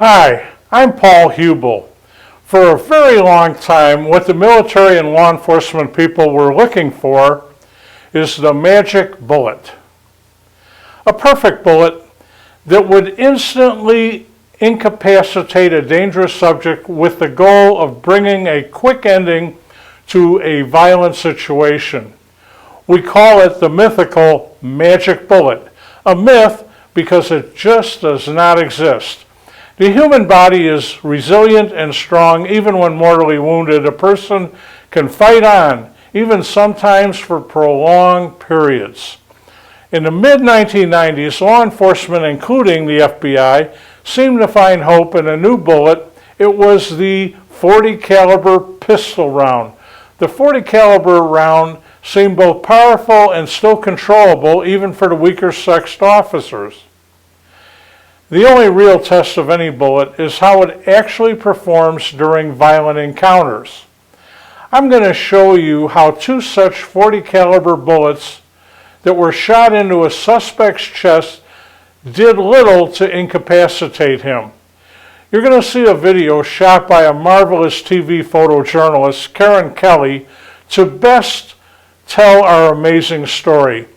Hi, I'm Paul Hubel. For a very long time, what the military and law enforcement people were looking for is the magic bullet. A perfect bullet that would instantly incapacitate a dangerous subject with the goal of bringing a quick ending to a violent situation. We call it the mythical magic bullet, a myth because it just does not exist. The human body is resilient and strong. Even when mortally wounded, a person can fight on, even sometimes for prolonged periods. In the mid-1990s, law enforcement, including the FBI, seemed to find hope in a new bullet. It was the .40 caliber pistol round. The .40 caliber round seemed both powerful and still controllable, even for the weaker sexed officers. The only real test of any bullet is how it actually performs during violent encounters. I'm going to show you how two such .40 caliber bullets that were shot into a suspect's chest did little to incapacitate him. You're going to see a video shot by a marvelous TV photojournalist, Karen Kelly, to best tell our amazing story.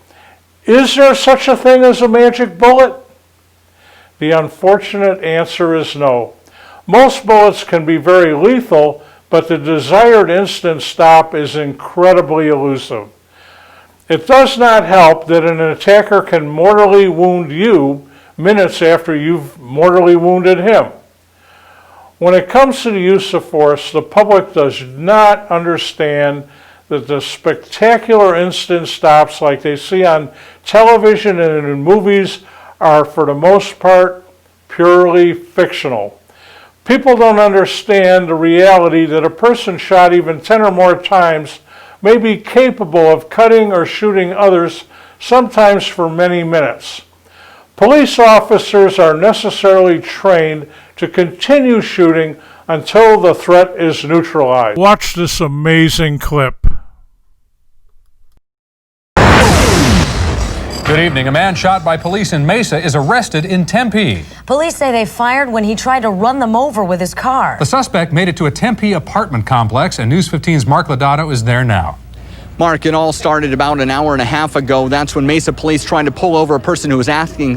Is there such a thing as a magic bullet? The unfortunate answer is no. Most bullets can be very lethal, but the desired instant stop is incredibly elusive. It does not help that an attacker can mortally wound you minutes after you've mortally wounded him. When it comes to the use of force, the public does not understand that the spectacular instant stops like they see on television and in movies are, for the most part, purely fictional. People don't understand the reality that a person shot even 10 or more times may be capable of cutting or shooting others, sometimes for many minutes. Police officers are necessarily trained to continue shooting until the threat is neutralized. Watch this amazing clip. Good evening. A man shot by police in Mesa is arrested in Tempe. Police say they fired when he tried to run them over with his car. The suspect made it to a Tempe apartment complex, and News 15's Mark LODATO is there now. Mark, it all started about an hour and a half ago. That's when Mesa police tried to pull over a person who was acting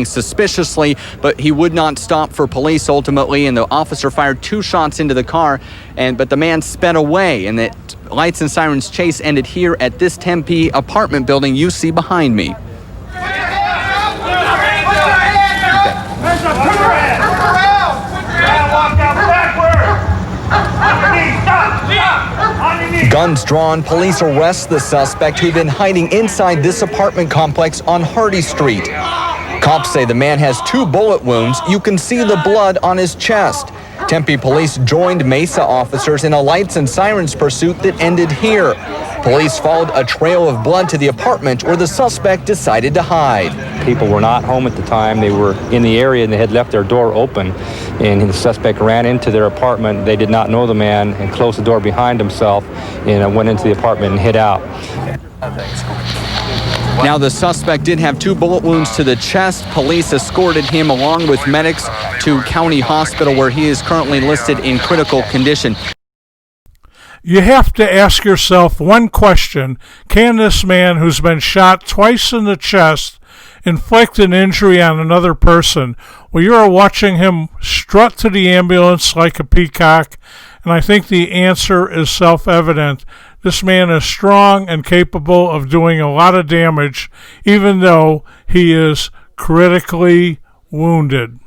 suspiciously, but he would not stop for police ultimately, and the officer fired 2 shots into the car, but the man sped away, and the lights and sirens chase ended here at this Tempe apartment building you see behind me. Guns drawn, police arrest the suspect who'd been hiding inside this apartment complex on Hardy Street. Cops say the man has 2 bullet wounds. You can see the blood on his chest. Tempe police joined Mesa officers in a lights and sirens pursuit that ended here. Police followed a trail of blood to the apartment where the suspect decided to hide. People were not home at the time. They were in the area and they had left their door open, and the suspect ran into their apartment. They did not know the man and closed the door behind himself and went into the apartment and hid out. Now, the suspect did have 2 bullet wounds to the chest. Police escorted him along with medics to County Hospital, where he is currently listed in critical condition. You have to ask yourself one question. Can this man who's been shot twice in the chest inflict an injury on another person? Well, you are watching him strut to the ambulance like a peacock, and I think the answer is self-evident. This man is strong and capable of doing a lot of damage, even though he is critically wounded.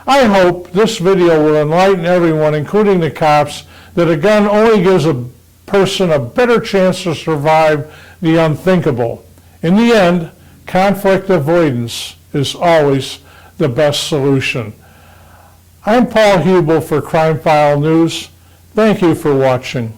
I hope this video will enlighten everyone, including the cops, that a gun only gives a person a better chance to survive the unthinkable. In the end, conflict avoidance is always the best solution. I'm Paul Hubel for Crimefile News. Thank you for watching.